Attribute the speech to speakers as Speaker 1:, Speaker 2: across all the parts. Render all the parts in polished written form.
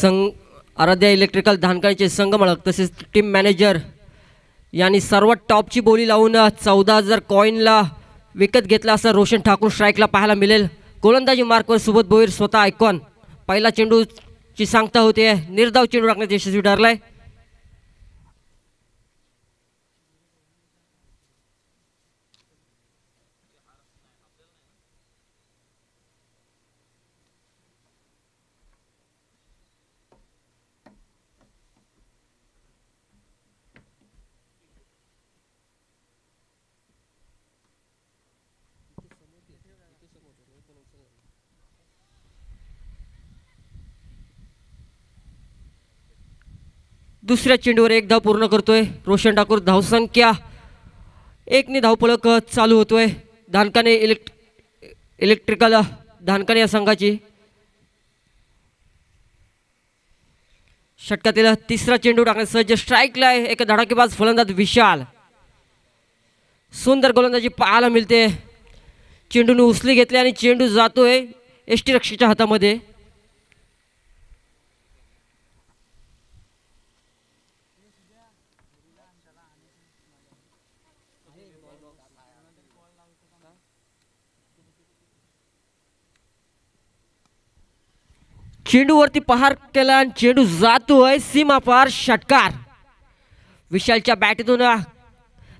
Speaker 1: संघ आराध्या इलेक्ट्रिकल धानकाळीचे संघमालक तसेच team manager यांनी सर्वात टॉपची बोली लावून 14,000 कॉईनला विकत घेतला असं रोशन ठाकूर स्ट्राईकला पाहायला मिळेल। गोलंदाजी मार्कवर सुबोध भोईर स्वतः आयकॉन। पहिला चेंडूची सांगता होते, निर्धाव चेंडू टाकण्यात यशस्वी ठरलाय। दुसऱ्या चेंडूवर एक धाव पूर्ण करतोय रोशन ठाकूर। धावसंख्या 1 ने धावफलक चालू होतोय धानकाने इलेक्ट्रिकल धानकाने या संघाची। षटकातील तिसरा चेंडू टाकण्यास सज्ज, स्ट्राईकला आहे एक धडाकेबाज फलंदाज विशाल। सुंदर गोलंदाजी पाहायला मिळते। चेंडूने उचली घेतली आणि चेंडू जातोय एसटी रक्षकाच्या हातामध्ये। चेंडूवरती पहार केला आणि चेंडू जातोय सीमा पार। षटकार विशालच्या बॅटतून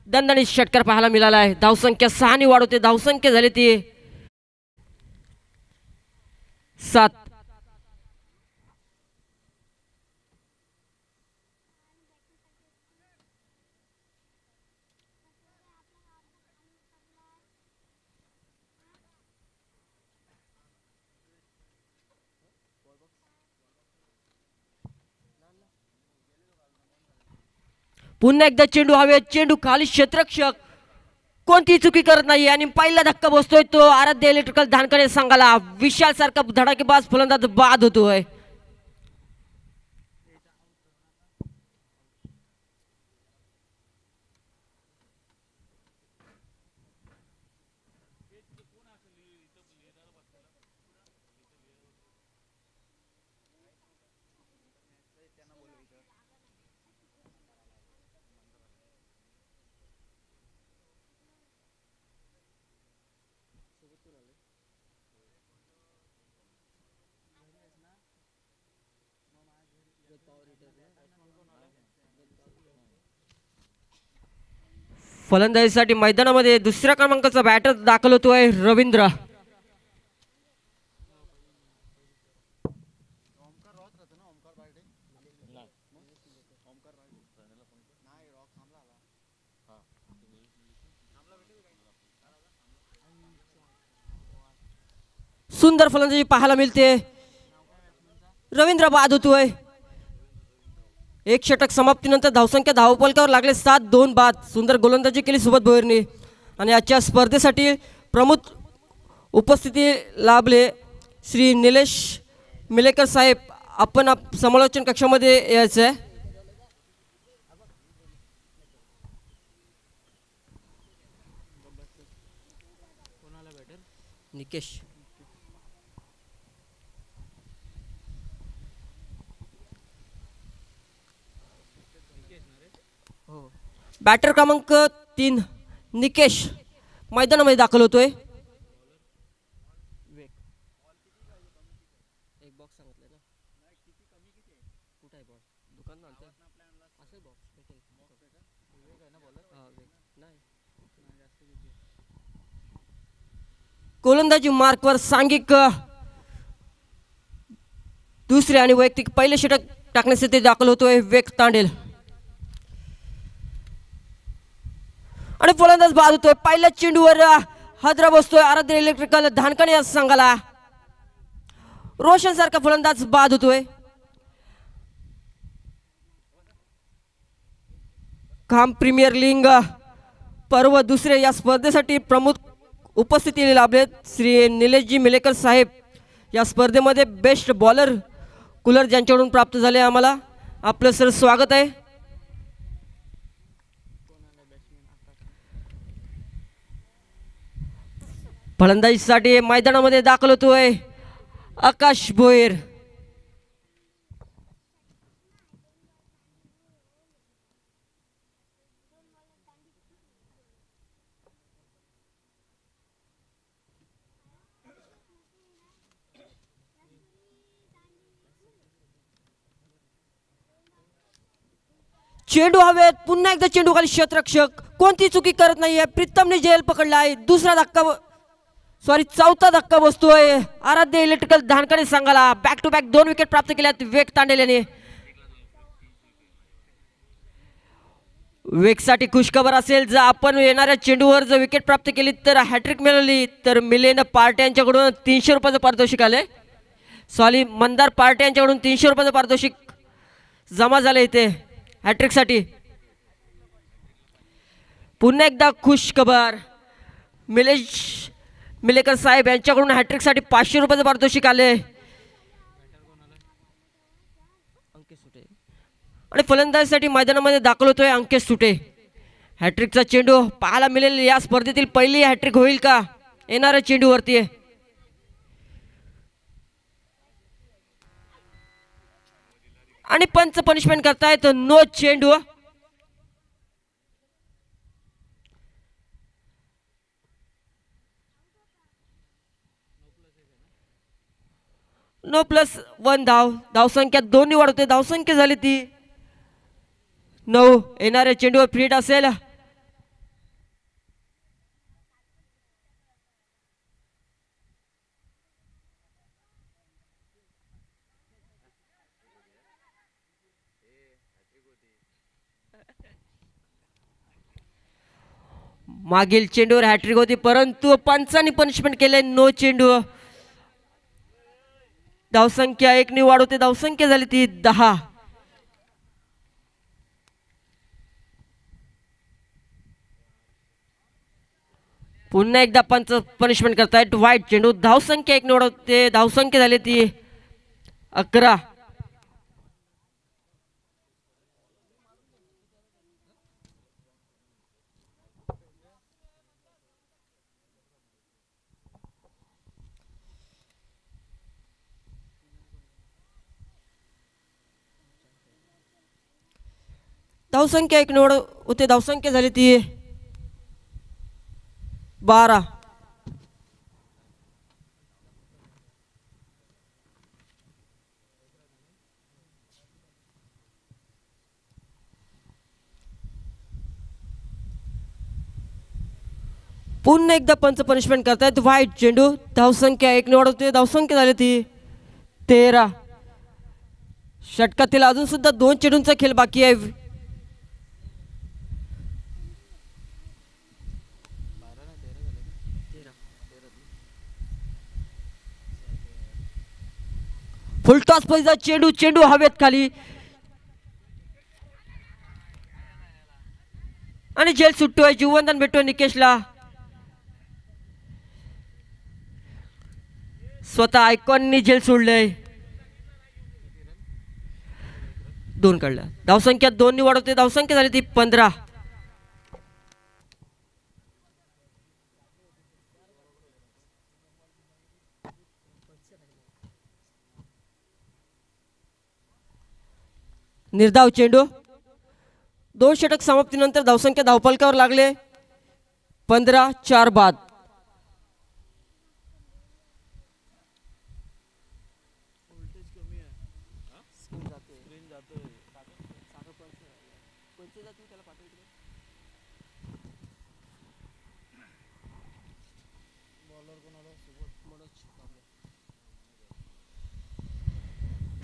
Speaker 1: दणदणीत षटकार पाहायला मिळाला आहे। धावसंख्या 6 ने वाढवते, धावसंख्या झाली ती 7। पुन्हा एकदा चेंडू हवे, चेंडू खाली, क्षेत्ररक्षक कोणती चुकी करत नाही आणि पहिला धक्का बसतोय तो आराध्य इलेक्ट्रिकल धानकाने संघाला। विशाल सारखा धडाकेबाज फलंदाज बाद होतोय। फलंदाजीसाठी मैदानामध्ये दुसऱ्या क्रमांकाचा बॅटर दाखल होतोय रवींद्र। सुंदर फलंदाजी पाहायला मिळते, रवींद्र बाद होतोय। एक षटक समाप्तीनंतर धावसंख्या धावफलकावर लागले 7-2 बाद। सुंदर गोलंदाजी केली सुबोध भोईरने आणि आजच्या स्पर्धेसाठी प्रमुख उपस्थिती लाभले श्री निलेश मिलेकर साहेब। आपण समालोचन कक्षामध्ये यायचं आहे। निकेश बॅटर क्रमांक 3 निकेश मैदानामध्ये दाखल होतोय। गोलंदाजी मार्कवर सांघिक दुसरे आणि वैयक्तिक पहिले षटक टाकण्यासाठी दाखल होतोय वेग तांडेल आणि फलंदाज बाद होतोय। पहिल्या चेंडूवर हादरा बसतोय आराध्य इलेक्ट्रिकल धानकाने या संघाला। रोशन सारखा फलंदाज बाद होतोय। खाम प्रीमियर लीग पर्व दुसरे या स्पर्धेसाठी प्रमुख उपस्थिती लाभले श्री निलेशजी मिलेकर साहेब। या स्पर्धेमध्ये बेस्ट बॉलर कूलर ज्यांच्याकडून प्राप्त झाले आम्हाला आपलं सर स्वागत आहे। फलंदाजीसाठी मैदानामध्ये दाखल होतोय आकाश भोईर। चेंडू हवेत, पुन्हा एकदा चेंडू खाली क्षेत्ररक्षक कोणती चुकी करत नाहीये. प्रीतमने जेल पकडलाय. दुसरा धक्का चौथा धक्का बसतोय. आराध्य इलेक्ट्रिकल धानकडे संघाला बॅक टू बॅक 2 विकेट प्राप्त केल्यात वेग तांडेल्याने. वेगसाठी खुशखबर असेल, जर आपण येणाऱ्या चेंडूवर जर विकेट प्राप्त केली तर हॅट्रिक मिळवली तर मिलिंद पार्टे यांच्याकडून 300 रुपयाचं पारितोषिक आले. मंदार पार्टे यांच्याकडून 300 रुपयाचं पारितोषिक जमा झालं इथे हॅट्रिकसाठी. पुन्हा एकदा खुशखबर, मिलेकर साहेब यांच्याकडून हॅट्रिकसाठी 500 रुपयाचं पारितोषिक आले. आणि फलंदाजीसाठी मैदानामध्ये दाखल होतोय अंकेश सुटे. हॅट्रिकचा चेंडू पाहायला मिळेल. या स्पर्धेतील पहिली हॅट्रिक होईल का येणाऱ्या चेंडूवरती. आणि पंच पनिशमेंट करतायत नो चेंडू. नो +1 धावसंख्या 2 वाढवते. धावसंख्या झाली ती 9. येणाऱ्या चेंडूवर फ्रीट असेल. मागील चेंडूवर हॅट्रिक होती परंतु पंचांनी पनिशमेंट केले नो चेंडू. धावसंख्या 1 ने वाढवते. धावसंख्या झाली ती 10. पुन्हा एकदा पंच पनिशमेंट करतायत वाईट चेंडू. धावसंख्या 1 ने वाढवते. धावसंख्या झाली ती 11. धावसंख्या 1 ने वाढवते. धावसंख्या झाली ती 12. पुन्हा एकदा पंच पनिशमेंट करतायत वाईट चेंडू. धावसंख्या 1 ने वाढवते. धावसंख्या झाली ती 13. षटकातील अजून सुद्धा 2 चेंडूंचा खेळ बाकी आहे. फुलटॉस पैजा चेंडू हवेत खाली आणि जेल सुटतोय. जीवनदान भेटतोय निकेशला. स्वतः आयकॉननी जेल सोडलंय. 2 काढल्या. धावसंख्या 2 ने वाढवते. धावसंख्या झाली ती 15. निर्धाव चेंडू. 2 षटक समाप्तीनंतर धावसंख्या धावफलकावर लागले 15. 4 बाद.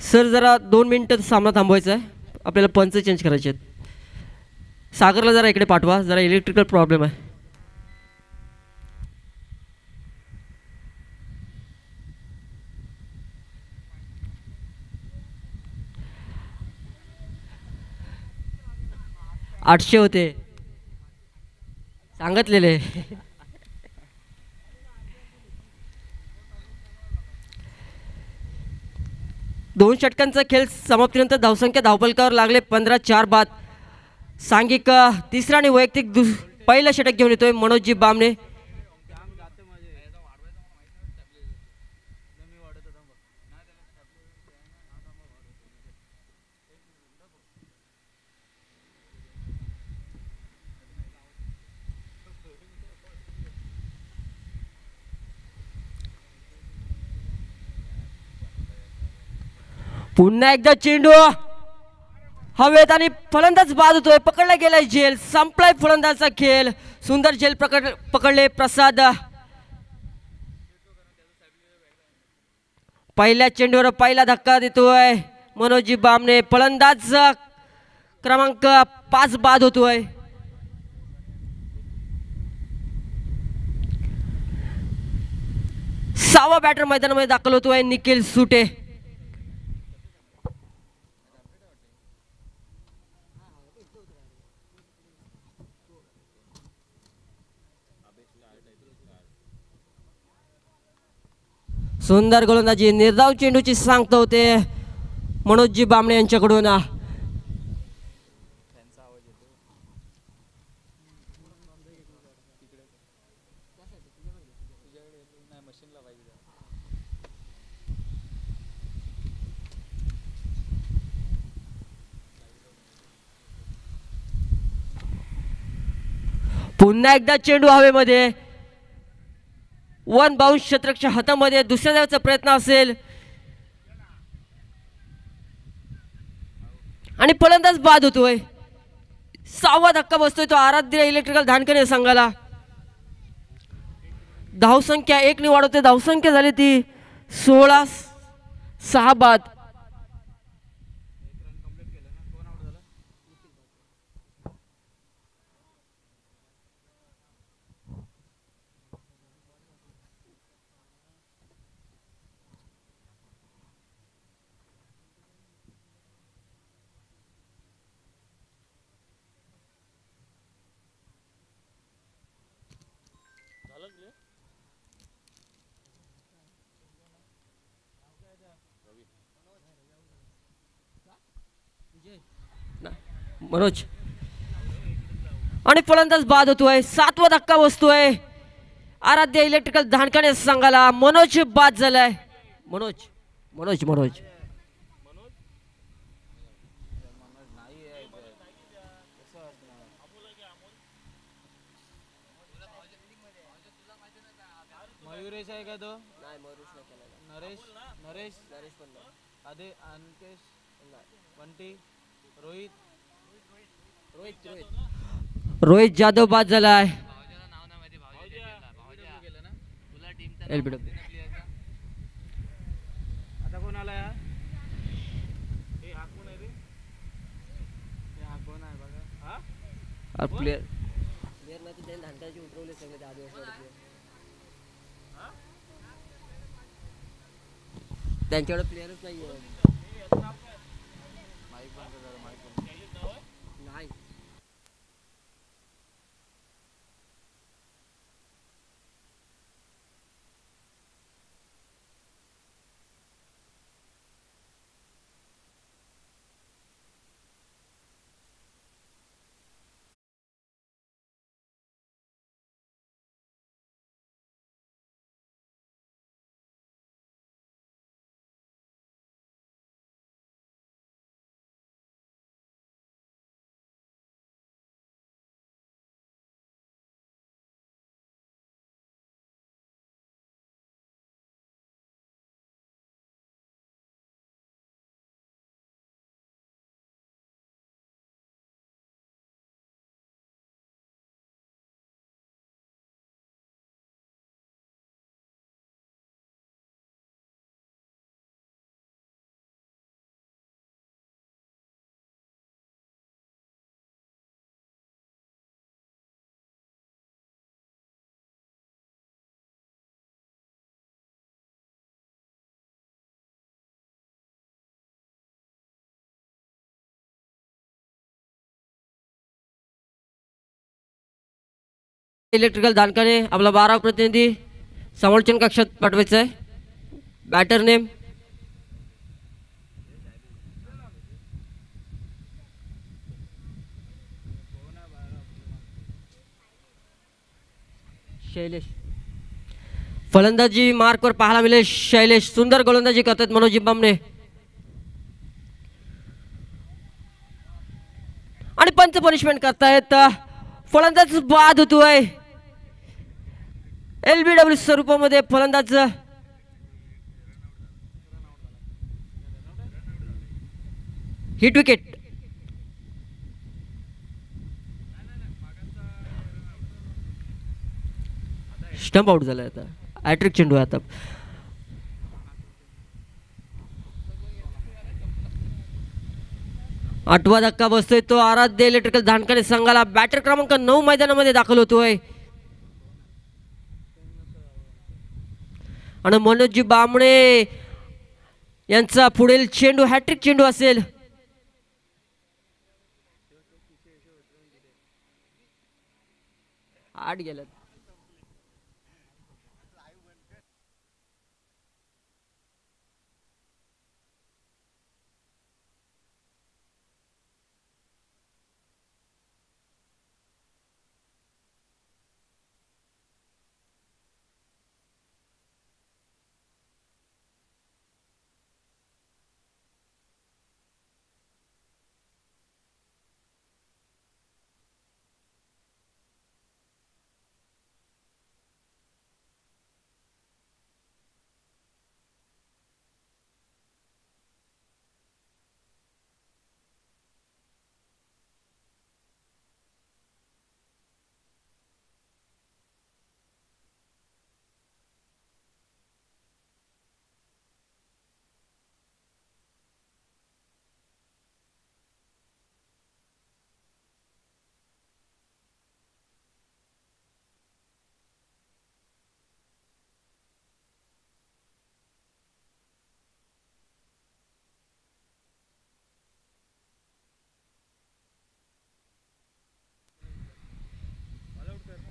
Speaker 1: सर जरा 2 मिनिटं सामना थांबवायचा आहे. आपल्याला पंच चेंज करायचे आहेत. सागरला जरा इकडे पाठवा. जरा इलेक्ट्रिकल प्रॉब्लेम आहे. $800 होते सांगितलेले. दोन षटकांचा खेळ समाप्तीनंतर धावसंख्या धावफलकावर लागले 15. 4 बाद. सांघिक तिसरा आणि वैयक्तिक पहिलं षटक घेऊन येतोय मनोजजी बामणे. पुन्हा एकदा चेंडू हवेत आणि फलंदाज बाद होतोय. पकडला गेलाय झेल. संपलाय फलंदाजचा खेळ. सुंदर झेल पकडले प्रसाद. पहिल्या चेंडूवर पहिला धक्का देतोय मनोजी बामणे. फलंदाज क्रमांक 5 बाद होतोय. सहावा बॅटर मैदानामध्ये दाखल होतोय निखिल सुटे. सुंदर गोलंदाजी. निर्धाव चेंडूची सांगता होते मनोजी बामणे यांच्याकडून. पुन्हा एकदा चेंडू हवेमध्ये. वन बाउंस क्षेत्ररक्षक हातामध्ये. दुसऱ्या धावेचा प्रयत्न असेल आणि फलंदाज बाद होतोय. सहावा धक्का बसतोय तो आराध्य इलेक्ट्रिकल धानकरे संघाला. धावसंख्या 1 ने वाढवते. धावसंख्या झाली ती 16. 6 बाद. मनोज आणि फलंदाज बाद होतोय. 7वा धक्का बसतोय आराध्य इलेक्ट्रिकल धानकाने संघाला. मनोज बाद झालाय. मनोज मनोज मनोज
Speaker 2: मयुरेश आहे का तो? नरेश नरेश नरेश पण आदे अंकेश बंटी रोहित
Speaker 1: रोहित जाधव बाद झालाय.
Speaker 2: आता कोण आला? हे हा कोण आहे रे? हे हा कोण आहे बघा. हा
Speaker 1: प्लेयर नाही तर त्यांनी धानकाची उतरवले सगळे आदिवासी. त्यांच्याकडे प्लेयरच नाही आहे. नाही इलेक्ट्रिकल धानकाने आपला 12 प्रतिनिधी समालोचन कक्षात पाठवायचा आहे. Batter name Shailesh. फलंदाजी मार्कवर पाहायला मिळेल शैलेश. सुंदर गोलंदाजी करतात मनोज बामणे. आणि पंच पनिशमेंट करतायत. फलंदाज बाद होतोय. LBW स्वरूपामध्ये फलंदाज हिट विकेट. स्टंप आउट झाला आता. हॅट्रिक चेंडू आहे आता. आठवा धक्का बसतोय तो आराध्य इलेक्ट्रिकल धानकाने संघाला. बॅटर क्रमांक 9 मैदानामध्ये दाखल होतोय आणि मनोजी बामणे यांचा पुढील चेंडू हॅट्रिक चेंडू असेल. आठ गेल्यात.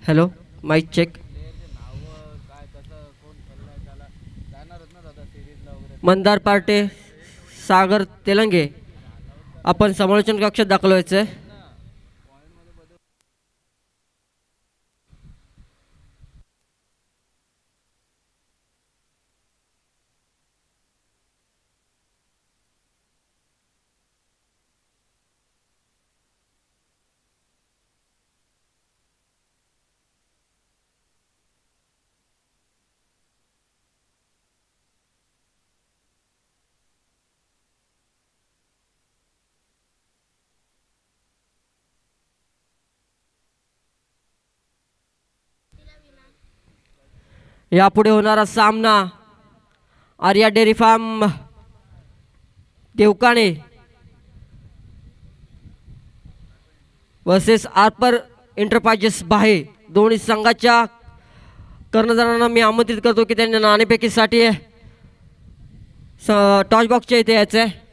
Speaker 1: Hello mic check. Mandar Parte, Sagar Telange आपण समालोचन कक्षात दाखल व्हायचं आहे. यापुढे होणारा सामना Arya dairy farm Devkane versus Arpan enterprises बाहे. दोन्ही संघाच्या कर्णधारांना मी आमंत्रित करतो की त्यांनी नाणेफेकीसाठी टॉस बॉक्सच्या इथे यायचं आहे.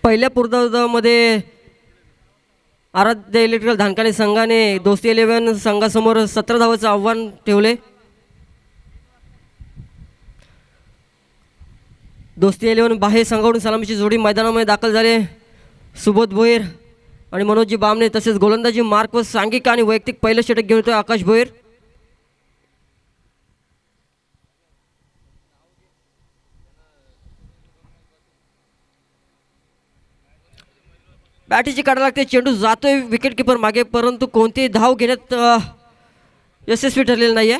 Speaker 1: पहिल्या पूर्णार्धामध्ये आराध्य इलेक्ट्रिकल धानकाने संघाने दोस्ती 11 संघासमोर 17 धावांचं आव्हान ठेवले. दोस्ती 11 बाहेर संघाकडून सलामीची जोडी मैदानामध्ये दाखल झाले. सुबोध भोईर आणि मनोजी बामणे तसेच गोलंदाजी मार्क व सांघिक आणि वैयक्तिक पहिलं षटक घेऊन येतोय आकाश भोईर. बॅटीची काढा लागते. चेंडू जातोय विकेट किपर मागे परंतु कोणतीही धाव घेण्यात यशस्वी ठरलेलं नाहीये.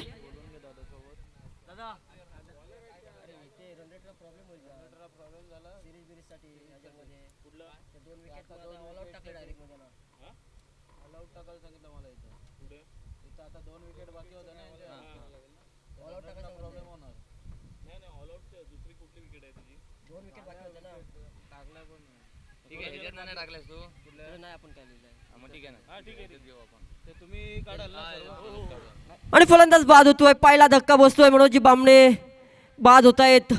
Speaker 1: आणि फलंदाज बाद होतोय. पहिला धक्का बसतोय. मनोजी बामणे बाद होत आहेत.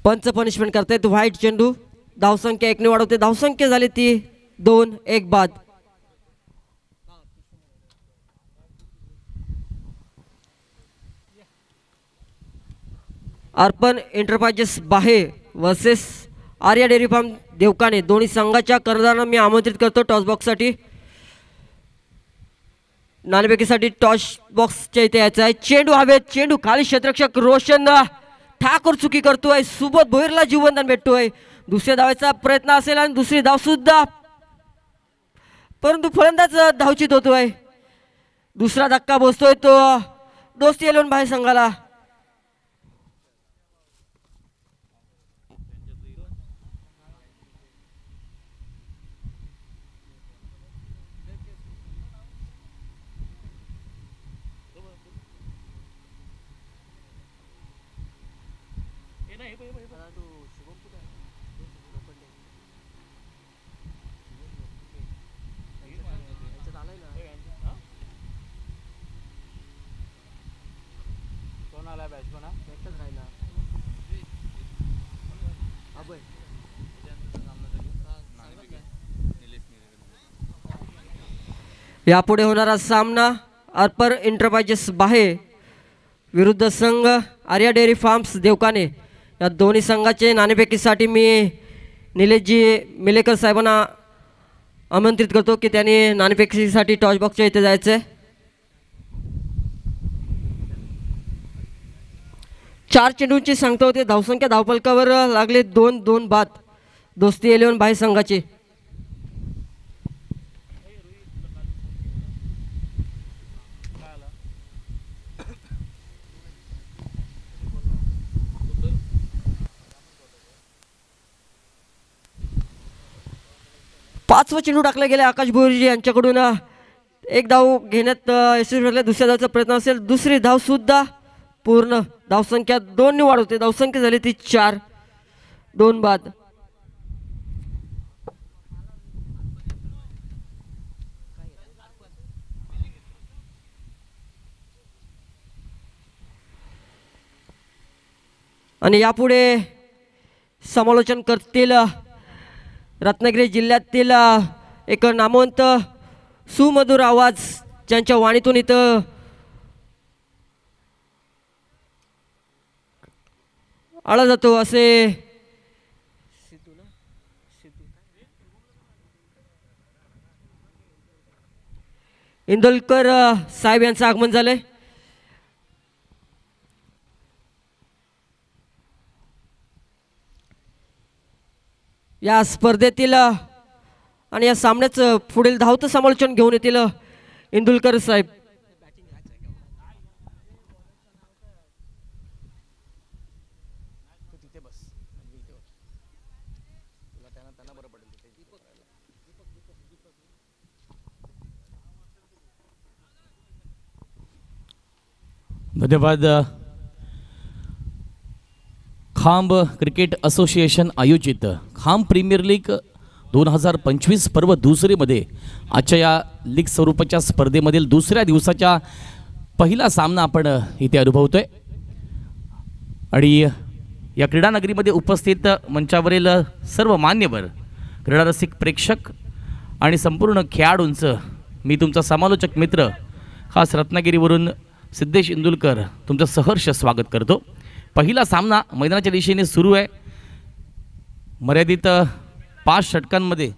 Speaker 1: पंच पनिशमेंट करतायत. व्हाईट चेंडू धावसंख्या 1 ने वाढवते. धावसंख्या झाली ती 2-1 बाद. अर्पण एंटरप्राइजेस बाहे वर्सेस आर्या डेअरी फार्म देवकाने दोन्ही संघाच्या कर्णधारांना मी आमंत्रित करतो टॉस बॉक्ससाठी. नाणेफेकीसाठी टॉस बॉक्सच्या इथे यायचं आहे. चेंडू हवेत. चेंडू खाली. क्षेत्ररक्षक रोशन ठाकूर चुकी करतोय. सुबोध भोईरला जीवनदान भेटतोय. दुसऱ्या धावाचा प्रयत्न असेल आणि दुसरी धाव सुद्धा परंतु फलंदाज धावचित होतोय. दुसरा धक्का बसतोय तो दोस्ती 11 बाहेर संघाला. यापुढे होणारा सामना अर्पण एंटरप्राइजेस बाहे विरुद्ध संघ आर्या डेअरी फार्म्स देवकाने. या दोन्ही संघाचे नाणेफेकीसाठी मी निलेशजी मिलेकर साहेबांना आमंत्रित करतो की त्यांनी नाणेफेकीसाठी टॉस बॉक्सच्या इथे जायचं आहे. 4 चेंडूंची सांगता होते. धावसंख्या धावफलकावर लागले 2-2 बाद. दोस्ती 11 बाहे संघाचे. पाचवा चेंडू टाकला गेला आकाश भोईरजी यांच्याकडून. एक धाव घेण्यात यशस्वी ठरले. दुसऱ्या धावचा प्रयत्न असेल. दुसरी धाव सुद्धा पूर्ण. धावसंख्या 2 ने वाढवते. धावसंख्या झाली ती 4-2 बाद. आणि यापुढे समालोचन करतील रत्नागिरी जिल्ह्यातील एक नामवंत सुमधुर आवाज ज्यांच्या वाणीतून इथं आला जातो असे इंदोलकर साहेब यांचं आगमन झालंय. या स्पर्धेतील आणि या सामन्याचं पुढील धावतं समालोचन घेऊन येतील इंदुलकर साहेब.
Speaker 3: धन्यवाद. खांब क्रिकेट असोसिएशन आयोजित खांब प्रीमियर लीग 2025 पर्व दुसरीमध्ये आजच्या या लीग स्वरूपाच्या स्पर्धेमधील दुसऱ्या दिवसाच्या पहिला सामना आपण इथे अनुभवतोय. आणि या क्रीडानगरीमध्ये उपस्थित मंचावरील सर्व मान्यवर क्रीडारसिक प्रेक्षक आणि संपूर्ण खेळाडूंचं मी तुमचा समालोचक मित्र खास रत्नागिरीवरून सिद्धेश इंदुलकर तुमचं सहर्ष स्वागत करतो. पहिला सामना मैदानाच्या दिशेने सुरू आहे. मर्यादित 5 षटकांमध्ये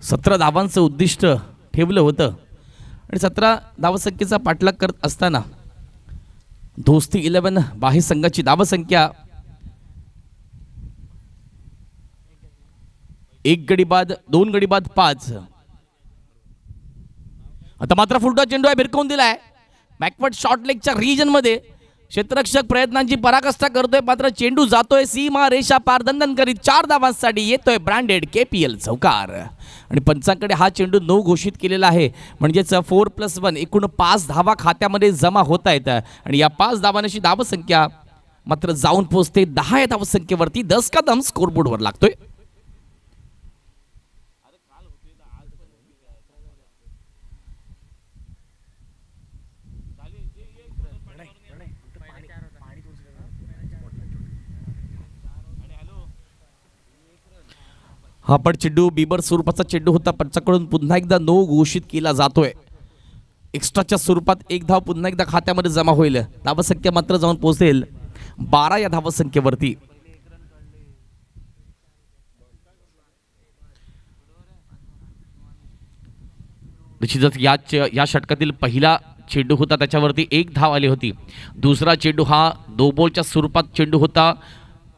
Speaker 3: 17 धावांचं उद्दिष्ट ठेवलं होतं आणि 17 धावसंख्येचा पाठलाग करत असताना दोस्ती 11 बाह्य संघाची धावसंख्या 1 गडी बाद 2 गडी बाद 5. आता मात्र फुलटॉस चेंडू आहे, भिरकवून दिलाय बॅकवर्ड शॉर्ट लेगच्या रिजन मध्ये. क्षेत्ररक्षक प्रयत्नांची पराकाष्ठा करतोय, मात्र चेंडू जातोय सीमा रेषा पार दंदन करीत 4 धावांसाठी येतोय ब्रँडेड KPL चौकार. आणि पंचांकडे हा चेंडू 9 घोषित केलेला आहे, म्हणजेच 4+1 एकूण 5 धावा खात्यामध्ये जमा होत आहेत. आणि या 5 धावांची धावसंख्या मात्र जाऊन पोहोचते 10 या धावसंख्येवरती. 10 कदम स्कोरबोर्डवर लागतोय. हा पण चेंडू बिबर स्वरूपाचा चेंडू होता, पंचाकडून पुन्हा एकदा 9 घोषित केला जातोय. एक्स्ट्राच्या स्वरूपात 1 धाव पुन्हा एकदा खात्यामध्ये जमा होईल. धावसंख्या मात्र जाऊन पोहोचेल 12 या धावसंख्येवरती. निश्चितच या षटकातील पहिला चेंडू होता, त्याच्यावरती 1 धाव आली होती. दुसरा चेंडू हा नो बॉलच्या स्वरूपात चेंडू होता,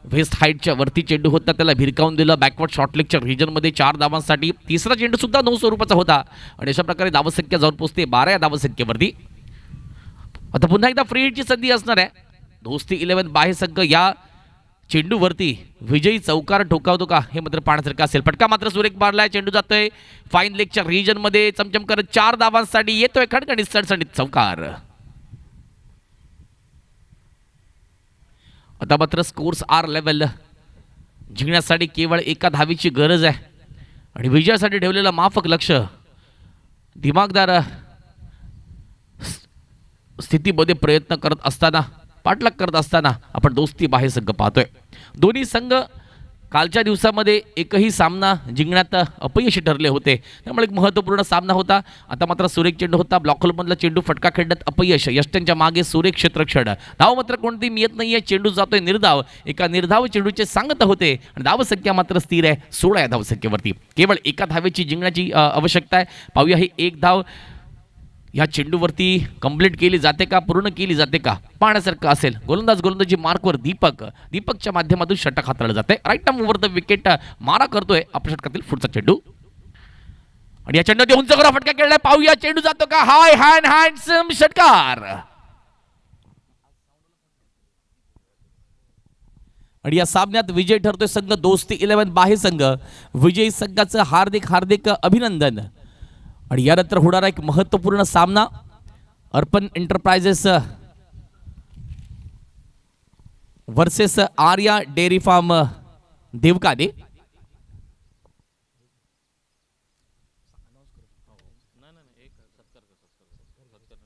Speaker 3: वेस्ट हाईटच्या वरती चेंडू होता, त्याला भिरकावून दिलं बॅकवर्ड शॉर्टलेगच्या रिजनमध्ये 4 धावांसाठी. तिसरा चेंडू सुद्धा 9 स्वरूपाचा होता आणि अशा प्रकारे धावसंख्या जाऊन पोहोचते 12 या धावसंख्येवरती. आता पुन्हा एकदा फ्री हिटची संधी असणार आहे. दोस्ती 11 बाह्य संघ या चेंडूवरती विजयी चौकार ठोकावतो का हे मात्र पाहण्यासारखं असेल. फटका मात्र सुरेख मारलाय, चेंडू जातोय फाईन लेगच्या रिजनमध्ये चमचम करत 4 धावांसाठी येतोय खणखणीत सणसणीत चौकार. आता मात्र स्कोर्स आर लेवल. जिंकण्यासाठी केवळ 1 धावीची गरज आहे आणि विजयासाठी ठेवलेलं माफक लक्ष दिमागदार स्थितीमध्ये प्रयत्न करत असताना, पाठलाग करत असताना आपण दोस्ती बाह्य संघ पाहतोय. दोन्ही संघ कालच्या दिवसामध्ये एकही सामना जिंकण्यात अपयशी ठरले होते, त्यामुळे एक महत्त्वपूर्ण सामना होता. आता मात्र सुरेख चेंडू होता, ब्लॉकहोलमधला चेंडू फटका खेळण्यात अपयश. यष्ट्यांच्या मागे सुरेख क्षेत्ररक्षण. धाव मात्र कोणती मिळत नाहीये, चेंडू जातोय निर्धाव. एका निर्धाव चेंडूचे सांगत होते आणि धावसंख्या मात्र स्थिर आहे 16 या धावसंख्येवरती. केवळ 1 धावेची जिंकण्याची आवश्यकता आहे. पाहूया ही 1 धाव या चेंडूवरती कंप्लीट केली जाते का, पूर्ण केली जाते का पाहण्यासारखं असेल. गोलंदाजी मार्कवर दीपकच्या माध्यमातून षटक हाताळलं जाते. Right arm over the wicket मारा करतोय आपल्या षटकातील पुढचा चेंडू आणि या चेंडूमध्ये उंच करा फटका खेळलाय. पाहूया चेंडू जातो का, हाय हँडसम षटकार. आणि या सामन्यात विजय ठरतोय संघ दोस्ती 11 बाह्य संघ. विजयी संघाचं हार्दिक अभिनंदन. आणि यानंतर होणारा एक महत्त्वपूर्ण सामना Arpan enterprises versus Arya dairy farm देवकाने.